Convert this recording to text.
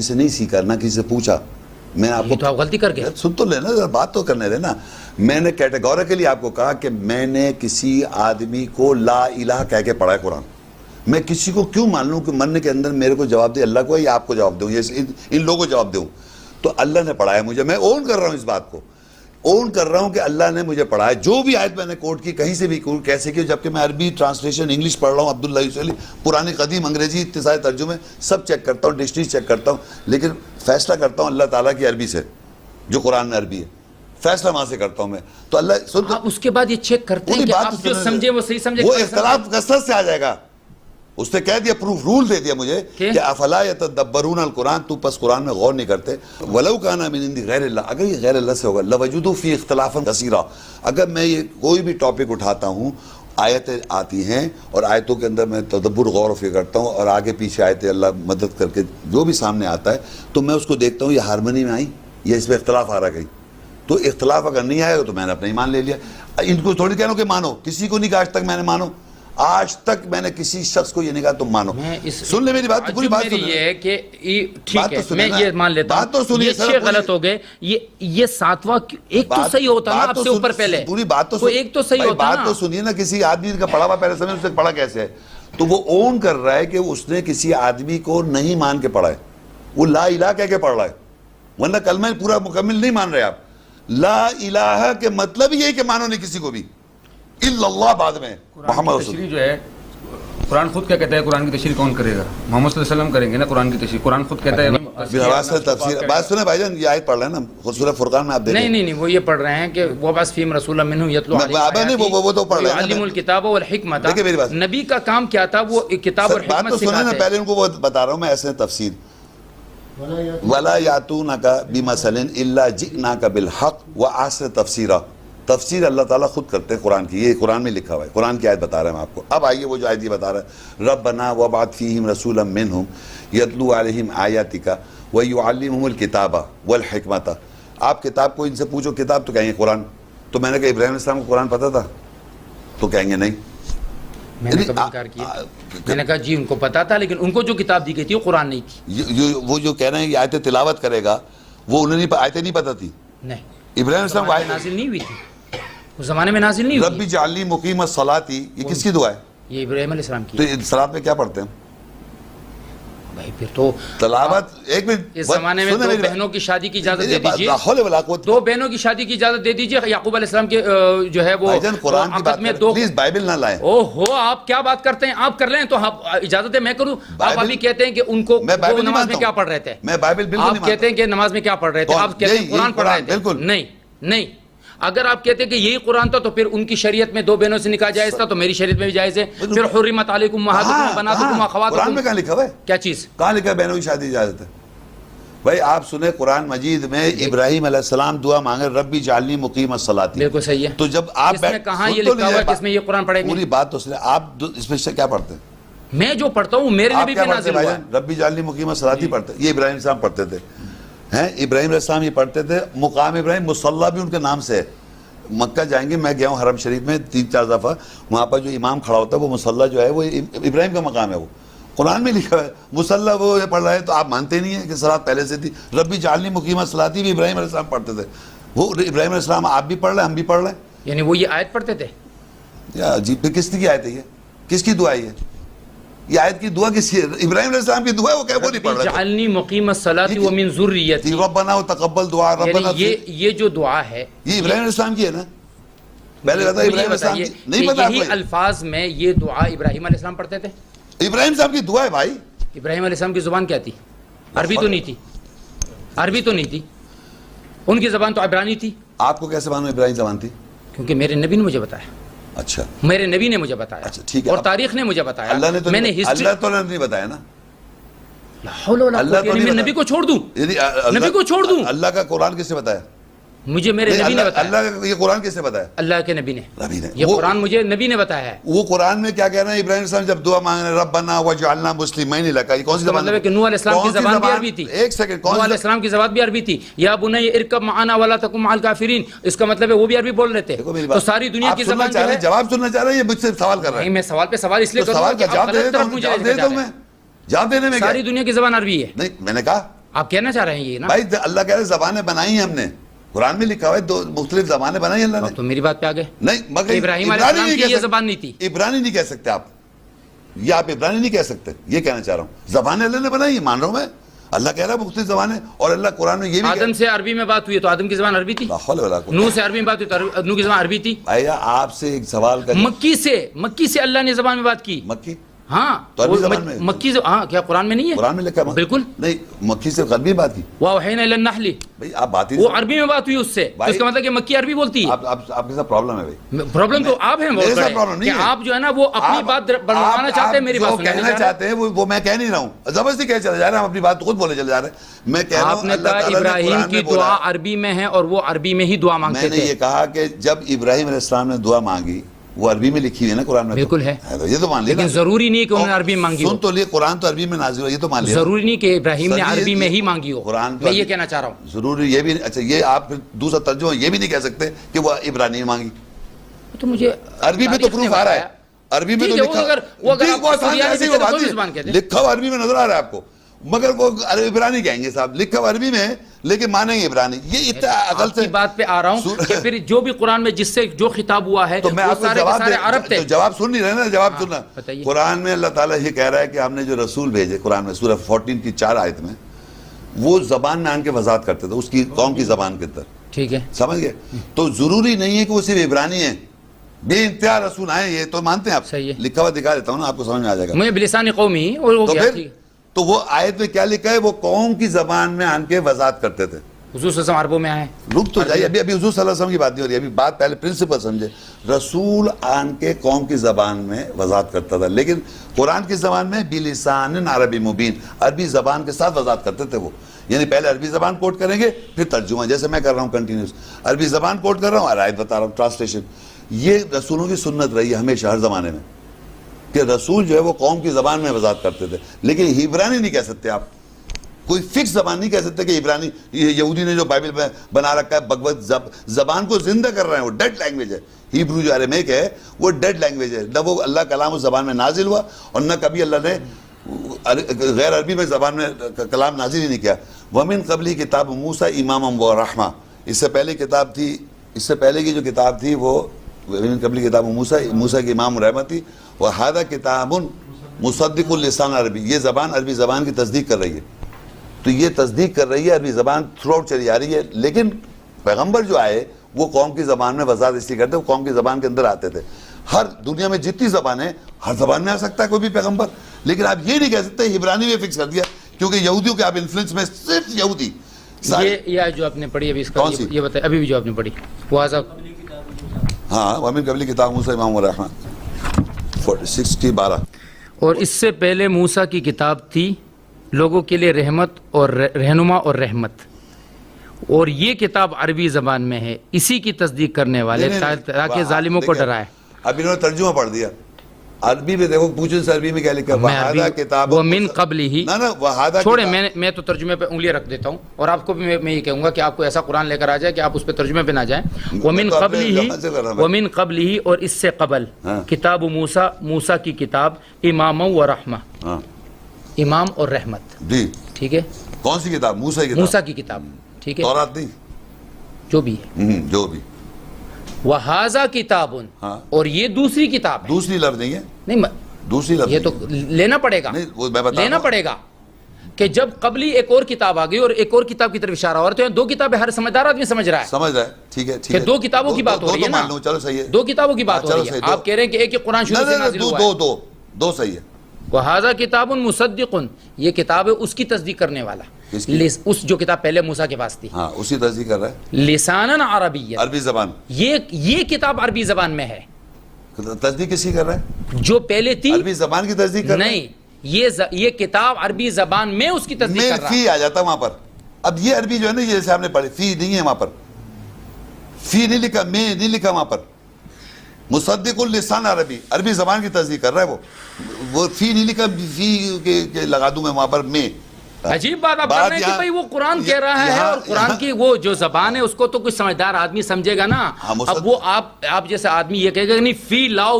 سے نہیں سیکھا نہ کسی سے پوچھا. میں آپ کو تو آپ غلطی کر گئے. سن تو لینا, بات تو کرنے دینا. میں نے کیٹیگوریکلی آپ کو کہا کہ میں نے کسی آدمی کو لا الہ کہہ کے پڑھا ہے قرآن. میں کسی کو کیوں مان لوں کہ مرنے کے اندر میرے کو جواب دے اللہ کو یا آپ کو جواب دوں یا ان لوگوں کو جواب دوں؟ تو اللہ نے پڑھایا مجھے, میں اون کر رہا ہوں اس بات کو, اون کر رہا ہوں کہ اللہ نے مجھے پڑھایا. جو بھی آیت میں نے کوٹ کی کہیں سے بھی کیسے کی, جبکہ میں عربی ٹرانسلیشن انگلش پڑھ رہا ہوں, عبداللہ یوسفی پرانی قدیم انگریزی اتنے سارے ترجمے سب چیک کرتا ہوں, ڈکشنری چیک کرتا ہوں, لیکن فیصلہ کرتا ہوں اللہ تعالیٰ کی عربی سے, جو قرآن میں عربی ہے, فیصلہ وہاں سے کرتا ہوں میں. تو اللہ آپ اس کے بعد یہ چیک کرتے ہیں کہ آپ جو سمجھے وہ صحیح سمجھے. وہ اختلاف کثرت سے آ جائے گا. اس نے کہہ دیا, پروف رول دے دیا مجھے کہ افلا یتدبرون القرآن, تو پس قرآن میں غور نہیں کرتے. ولو کان من عند غیر اللہ, اگر یہ غیر اللہ سے ہوگا, لوجدوا فی اختلافا کثیرا, اگر میں یہ کوئی بھی ٹاپک اٹھاتا ہوں, آیتیں آتی ہیں اور آیتوں کے اندر میں تدبر غور و فکر کرتا ہوں اور آگے پیچھے آیتیں اللہ مدد کر کے جو بھی سامنے آتا ہے تو میں اس کو دیکھتا ہوں یہ ہارمنی میں آئی یا اس میں اختلاف آ رہا کہیں. تو اختلاف اگر نہیں آئے گا تو میں نے اپنا ایمان لے لیا. ان کو تھوڑی کہنا کہ مانو, کسی کو نہیں کہا آج تک میں نے مانو, آج تک میں نے کسی شخص کو یہ نہیں کہا تم مانو. سن لے میری بات, پوری بات سن لے. یہ ہے کہ ٹھیک ہے میں یہ مان لیتا ہوں یہ چھ غلط ہو گئے, یہ ساتواں ایک تو صحیح ہوتا نا آپ سے اوپر پہلے, پوری بات تو ایک تو صحیح ہوتا نا. بات تو سنیے نا, کسی آدمی کا پڑھا ہوا پہلے سمجھ اس سے پڑھا کیسے ہے, تو وہ اون کر رہا ہے کہ اس نے کسی آدمی کو نہیں مان کے پڑھا ہے, وہ لا الہ کہہ کے پڑھ رہا ہے, ورنہ کلمہ پورا مکمل نہیں مان رہے آپ. لا الہ کے مطلب یہ ہے کہ مانو نہیں کسی کو بھی, الا اللہ بعد میں محمد رسول. تشریح جو ہے قرآن خود کیا کہتا ہے, قرآن کی تشریح کون کرے گا؟ محمد صلی اللہ علیہ وسلم کریں گے نا قرآن کی تشریح. قرآن خود کہتا ہے تفسیر. بات سنیں بھائی جان, یہ آیت پڑھ رہے ہیں نا سورہ فرقان میں, آپ دیکھیں. نہیں وہ یہ پڑھ رہے ہیں کہ وہ بس فیم رسول منہم یتلو وہ تو پڑھ رہے ہیں علم الکتاب والحکمت. نبی کا کام کیا تھا, وہ کتاب اور حکمت سکھاتے ہیں. پہلے ان کو وہ بتا رہا ہوں میں ایسے تفسیر. ولا یاتونک بمثل الا جئناک بالحق واحسن تفسیرا. تفسیر اللہ تعالیٰ خود کرتے ہیں قرآن کی, یہ قرآن میں لکھا ہوا ہے, قرآن کی آیت بتا رہے ہیں ہم آپ کو. اب آئیے وہ جو آیت یہ بتا رہا ہے, ربنا وابعث فیہم رسولا منہم یتلو علیہم آیاتک ویعلمہم الکتاب والحکمت. آپ کتاب کو ان سے پوچھو, کتاب تو کہیں گے قرآن. تو میں نے کہا ابراہیم علیہ السلام کو قرآن پتہ تھا, تو کہیں گے نہیں. میں نے کبھی انکار کیا, میں نے کہا جی ان کو پتا تھا, لیکن ان کو جو کتاب دی گئی تھی وہ قرآن نہیں تھی. وہ جو کہہ رہے ہیں یہ آیتیں تلاوت کرے گا, وہ انہیں آیتیں نہیں پتہ تھی. نہیں, ابراہیم علیہ السلام کو آیت نازل نہیں ہوئی تھی, اس زمانے میں نازل نہیں ہوئی. ربی جعلنی مقیم الصلاۃ, یہ کس کی دعا ہے؟ یہ ابراہیم علیہ السلام کی. تو صلاۃ میں کیا پڑھتے ہیں بھائی؟ پھر تو تلاوت. ایک منٹ, اس زمانے میں دو بہنوں کی شادی کی اجازت دے دیجیے, دو بہنوں کی شادی کی اجازت دے دیجیے. یعقوب علیہ السلام کے جو ہے وہ قرآن کی بات کریں, پلیز بائبل نہ لائیں. او ہو, آپ کیا بات کرتے ہیں, آپ کر لیں تو اجازت ہے میں کروں. آپ ابھی کہتے ہیں کہ ان کو نماز میں کیا پڑھ رہے تھے, میں بائبل بالکل نہیں. آپ کہتے ہیں کہ نماز میں کیا پڑھ رہے تھے, آپ کہتے ہیں قرآن پڑھ رہے تھے. بالکل نہیں. اگر آپ کہتے ہیں کہ یہی قرآن تھا تو پھر ان کی شریعت میں دو بہنوں سے نکاح جائز تھا, تو میری شریعت میں بھی جائز ہے. پھر حرمت علیکم امہاتکم وبناتکم واخواتکم, قرآن میں کہاں لکھا ہوا ہے؟ کیا چیز کہاں لکھا ہے بہنوں کی شادی اجازت ہے؟ بھائی آپ سنیں قرآن مجید میں ابراہیم علیہ السلام دعا مانگے ربی جعلنی مقیم الصلاۃ. بالکل صحیح ہے. تو جب آپ کہاں یہ لکھا ہوا ہے کس میں یہ قرآن پڑھیں گے؟ پوری بات تو سنیں. آپ اس میں سے کیا پڑھتے ہیں؟ میں جو پڑھتا ہوں میرے نبی پہ نازل ہوا ہے. ربی جعلنی مقیم الصلاۃ ہی پڑھتے, یہ ابراہیم السلام پڑھتے تھے. ابراہیم علیہ السلام یہ پڑھتے تھے. مقام ابراہیم مصلی بھی ان کے نام سے ہے. مکہ جائیں گے, میں گیا ہوں حرم شریف میں 3-4 دفعہ, وہاں پر جو امام کھڑا ہوتا ہے وہ مصلی جو ہے وہ ابراہیم کا مقام ہے. وہ قرآن میں لکھا ہے مصلی وہ پڑھ رہا ہے, تو آپ مانتے نہیں ہیں کہ صلاۃ پہلے سے تھی. ربی جعلنی مقیم الصلاۃ بھی ابراہیم علیہ السلام پڑھتے تھے. وہ ابراہیم علیہ السلام آپ بھی پڑھ رہے ہیں, ہم بھی پڑھ رہے ہیں. یعنی وہ یہ آیت پڑھتے تھے جی. پھر کس کی آیت ہے یہ, کس کی دعا ہے یہ آیت کی دعا کس کی ہے؟ ابراہیم علیہ السلام کی دعا ہے, وہ کیا وہ نہیں پڑھ رہے. جعلنی مقیم الصلاۃ ومن ذریتی, ربنا وتقبل دعا. ربنا یہ جو دعا ہے یہ ابراہیم علیہ السلام کی ہے نا. پہلے بتا ابراہیم علیہ السلام نہیں پتا. یہی الفاظ میں یہ دعا ابراہیم علیہ السلام پڑھتے تھے. ابراہیم صاحب کی دعا ہے بھائی. ابراہیم علیہ السلام کی زبان کیا تھی؟ عربی تو نہیں تھی, عربی تو نہیں تھی, ان کی زبان تو عبرانی تھی. آپ کو کیسے معلوم ابراہیم زبان تھی؟ کیونکہ میرے نبی نے مجھے بتایا. اچھا, میرے نبی نے مجھے بتایا. اچھا ٹھیک ہے, اور تاریخ نے مجھے بتایا. اللہ نے تو میں نے اللہ تو نہیں بتایا نا. اللہ تو میں نبی کو چھوڑ دوں, نبی کو چھوڑ دوں. اللہ کا قرآن کس نے بتایا؟ مجھے میرے نبی نے بتایا. اللہ کا یہ قرآن کس نے بتایا؟ اللہ کے نبی نے. یہ قرآن مجھے نبی نے بتایا ہے. وہ قرآن میں کیا کہہ رہے ہیں ابراہیم السلام جب دعا مانگ رہے ہیں ربنا وجعلنا مسلمین لک, یہ کون سی زبان ہے؟ مطلب ہے کہ نوح علیہ السلام کی زبان بھی عربی تھی. ایک سیکنڈ, نوح علیہ السلام کی زبان بھی عربی تھی. یا بنی ارکب معنا ولا تکن مع الکافرین, اس کا مطلب ہے وہ بھی عربی بول رہے تھے. تو ساری دنیا کی زبان جو ہے. جواب سننا چاہ رہے ہیں, یہ مجھ سے سوال کر رہے ہیں. میں سوال پہ سوال اس لیے کر رہا ہوں کہ آپ غلط طرف مجھے جواب دیتا ہوں میں. جواب دینے میں ساری دنیا کی زبان عربی ہے. نہیں, میں نے کہا آپ کہنا چاہ رہے ہیں یہ نا بھائی اللہ کہہ رہے زبانیں بنائی ہیں ہم نے, قرآن میں لکھا ہوا ہے 2 مختلف زبانیں بنائی اللہ نے. تو میری بات پہ آ گئے. نہیں مگر ابراہیم علیہ السلام کی یہ زبان نہیں تھی. عبرانی نہیں کہہ سکتے آپ, یہ آپ عبرانی نہیں کہہ سکتے, یہ کہنا چاہ رہا ہوں. زبانیں اللہ نے بنائی, مان رہا ہوں میں. اللہ کہہ رہا ہے مختلف زبانیں, اور اللہ قرآن میں یہ بھی آدم سے عربی میں بات ہوئی تو آدم کی زبان عربی تھی. نوح سے عربی میں بات ہوئی تو نوح کی زبان عربی تھی. بھائی آپ سے ایک سوال کر, مکی سے اللہ نے زبان میں بات کی. مکی ہاں تو عربی زبان میں, مکی سے, ہاں کیا قرآن میں نہیں ہے؟ قرآن میں لکھا ہے بالکل نہیں, مکی سے عربی بات کی. وَأَوْحَيْنَا إِلَى النَّحْلِ, بھائی آپ بات ہی وہ عربی میں بات ہوئی اس سے, تو اس کا مطلب کہ مکی عربی بولتی ہے. آپ کے ساتھ پرابلم ہے بھائی. پرابلم تو آپ ہیں میرے ساتھ پرابلم نہیں ہے. آپ جو ہے نا وہ اپنی بات بنوانا چاہتے ہیں, میری بات کہنا چاہتے ہیں وہ میں کہہ نہیں رہا ہوں, زبردستی کہہ چلے جا رہے ہیں, ہم اپنی بات خود بولے چلے جا رہے ہیں. میں کہہ رہا ہوں آپ نے کہا ابراہیم کی دعا عربی میں ہے اور وہ عربی میں ہی دعا مانگتے تھے. میں نے یہ کہا کہ جب ابراہیم علیہ السلام نے دعا مانگی وہ عربی میں لکھی ہوئی ہے نا قرآن میں. بالکل ہے, یہ تو مان لیا. لیکن ضروری نہیں کہ انہوں نے عربی میں مانگی ہو. سن تو لیے قرآن تو عربی میں نازل ہوا, یہ تو مان لیا. ضروری نہیں کہ ابراہیم نے عربی میں ہی مانگی ہو, قرآن میں یہ کہنا چاہ رہا ہوں. ضروری یہ بھی, اچھا یہ آپ دوسرا ترجمہ یہ بھی نہیں کہہ سکتے کہ وہ عبرانی میں مانگی. تو مجھے عربی میں تو پروف آ رہا ہے, عربی میں تو لکھا ہوا عربی میں نظر آ رہا ہے آپ کو, مگر وہ عبرانی کہیں گے صاحب, لکھا ہوا عربی میں لیکن مانیں گے عبرانی. یہ اتنا عقل سے بات پہ آ رہا ہوں کہ پھر جو بھی قرآن میں جس سے جو خطاب ہوا ہے تو میں آپ کو عرب تھے. جواب سن نہیں رہے نا, جواب سننا. قرآن میں اللہ تعالیٰ یہ کہہ رہا ہے کہ ہم نے جو رسول بھیجے, قرآن میں سورہ 14 کی 4 آیت میں, وہ زبان میں آن کے وضاحت کرتے تھے اس کی قوم کی زبان کے اندر. ٹھیک ہے, سمجھ گئے. تو ضروری نہیں ہے کہ وہ صرف عبرانی ہیں, بے انتہا رسول آئے, یہ تو مانتے ہیں آپ. صحیح ہے, لکھا ہوا دکھا دیتا ہوں نا, آپ کو سمجھ میں آ جائے گا. مجھے بلسان قومی تو وہ آیت میں کیا لکھا ہے, وہ قوم کی زبان میں آن کے وضاحت کرتے تھے. حضور صلی اللہ علیہ وسلم عربوں میں آئے. رک تو جائیے, ابھی حضور صلی اللہ علیہ وسلم کی بات نہیں ہو رہی, ابھی بات پہلے پرنسپل سمجھے. رسول آن کے قوم کی زبان میں وضاحت کرتا تھا, لیکن قرآن کی زبان میں بلسان عربی مبین, عربی زبان کے ساتھ وضاحت کرتے تھے وہ. یعنی پہلے عربی زبان کوٹ کریں گے, پھر ترجمہ, جیسے میں کر رہا ہوں کنٹینیوس, عربی زبان کوٹ کر رہا ہوں اور آیت بتا رہا ہوں, ٹرانسلیشن. یہ رسولوں کی سنت رہی ہے ہمیشہ ہر زمانے میں, کہ رسول جو ہے وہ قوم کی زبان میں وضاحت کرتے تھے. لیکن عبرانی نہیں کہہ سکتے آپ, کوئی فکس زبان نہیں کہہ سکتے کہ عبرانی. یہودی نے جو بائبل میں بنا رکھا ہے بھگوت زبان کو زندہ کر رہے ہیں, وہ ڈیڈ لینگویج ہے. ہیبرو جو اریمیک ہے وہ ڈیڈ لینگویج ہے, نہ وہ اللہ کلام اس زبان میں نازل ہوا, اور نہ کبھی اللہ نے غیر عربی میں زبان میں کلام نازل ہی نہیں کیا. ومن قبلی کتاب موسیٰ امامم و رحمہ, اس سے پہلے کتاب تھی, اس سے پہلے کی جو کتاب تھی وہ ومن قبلی کتاب موسیٰ, موسیٰ کی امام و رحمت تھی. وہذا کتاب مصدق اللسان عربی, یہ زبان عربی زبان کی تصدیق کر رہی ہے. تو یہ تصدیق کر رہی ہے, عربی زبان تھرو آؤٹ چلی آ رہی ہے. لیکن پیغمبر جو آئے وہ قوم کی زبان میں وضاحت اس لیے کرتے, وہ قوم کی زبان کے اندر آتے تھے. ہر دنیا میں جتنی زبانیں, ہر زبان میں آ سکتا ہے کوئی بھی پیغمبر. لیکن آپ یہ نہیں کہہ سکتے عبرانی میں فکس کر دیا, کیونکہ یہودیوں کے آپ انفلوئنس میں صرف یہودی. یہ جو آپ نے پڑھی ابھی, اس کا یہ بتائیں, ابھی بھی جو آپ نے پڑھی ہاں, ومن قبلی کتاب موسیٰ امام و رحمہ 46 کی 12. اور اس سے پہلے موسیٰ کی کتاب تھی لوگوں کے لیے رحمت اور رہنما اور رحمت, اور یہ کتاب عربی زبان میں ہے, اسی کی تصدیق کرنے والے تاکہ ظالموں کو ڈرائے. اب انہوں نے ترجمہ پڑھ دیا عربی میں, دیکھو پوچھیں سے عربی میں کیا لکھا ہے, وہذا کتاب ومن قبلہ. وہذا چھوڑیں, میں تو ترجمے پہ انگلیاں رکھ دیتا ہوں, اور آپ کو بھی میں یہ کہوں گا کہ آپ کو ایسا قرآن لے کر آ جائے کہ آپ اس پہ ترجمے پہ نہ جائیں. ومن قبلہ, اور اس سے قبل, کتاب موسیٰ, موسیٰ کی کتاب, امام و رحمہ, امام اور رحمت. جی ٹھیک ہے, کون سی کتاب؟ موسیٰ کی کتاب. ٹھیک ہے, تورات نہیں, جو بھی ہے, جو بھی. وہذا کتاب, اور یہ دوسری کتاب ہے. دوسری لفظ نہیں ہے, نہیں دوسری لفظ یہ تو لینا پڑے گا, لینا پڑے گا کہ جب قبلی ایک اور کتاب آ گئی اور ایک اور کتاب کی طرف اشارہ ہو رہا ہے, تو دو کتابیں ہر سمجھدار آدمی سمجھ رہا ہے. ٹھیک ہے, کہ دو کتابوں کی بات ہو رہی ہے نا, چلو صحیح ہے, دو کتابوں کی بات ہو رہی ہے. آپ کہہ رہے ہیں کہ ایک ہی قرآن شروع سے نازل ہوا ہے. دو صحیح ہے. وہذا کتاب مصدق, یہ کتاب ہے اس کی تصدیق کرنے والا, اس جو کتاب پہلے موسیٰ کے پاس تھی, ہاں اسی تصدیق کر رہا ہے. لساناً عربی, عربی زبان, یہ کتاب عربی زبان میں ہے. تصدیق کسی کر رہا ہے؟ جو پہلے تھی عربی زبان کی تصدیق کر رہا ہے. نہیں, یہ کتاب عربی زبان میں اس کی تصدیق کر رہا ہے. فی آ جاتا وہاں پر. اب یہ عربی جو ہے نا, یہ جیسے ہم نے پڑھی, فی نہیں ہے وہاں پر, فی نہیں لکھا, میں نہیں لکھا وہاں پر. مصدق اللسان عربی, عربی زبان کی تصدیق کر رہا ہے وہ فی نہیں لکھا, فی کے لگا دوں میں وہاں پر میں. عجیب بات آپ کر رہے ہیں کہ بھائی وہ قرآن کہہ رہا ہے, اور قرآن کی وہ جو زبان ہے اس کو تو کوئی سمجھدار آدمی سمجھے گا نا. اب وہ آپ جیسے آدمی یہ کہے گا کہ نہیں, فی لاؤ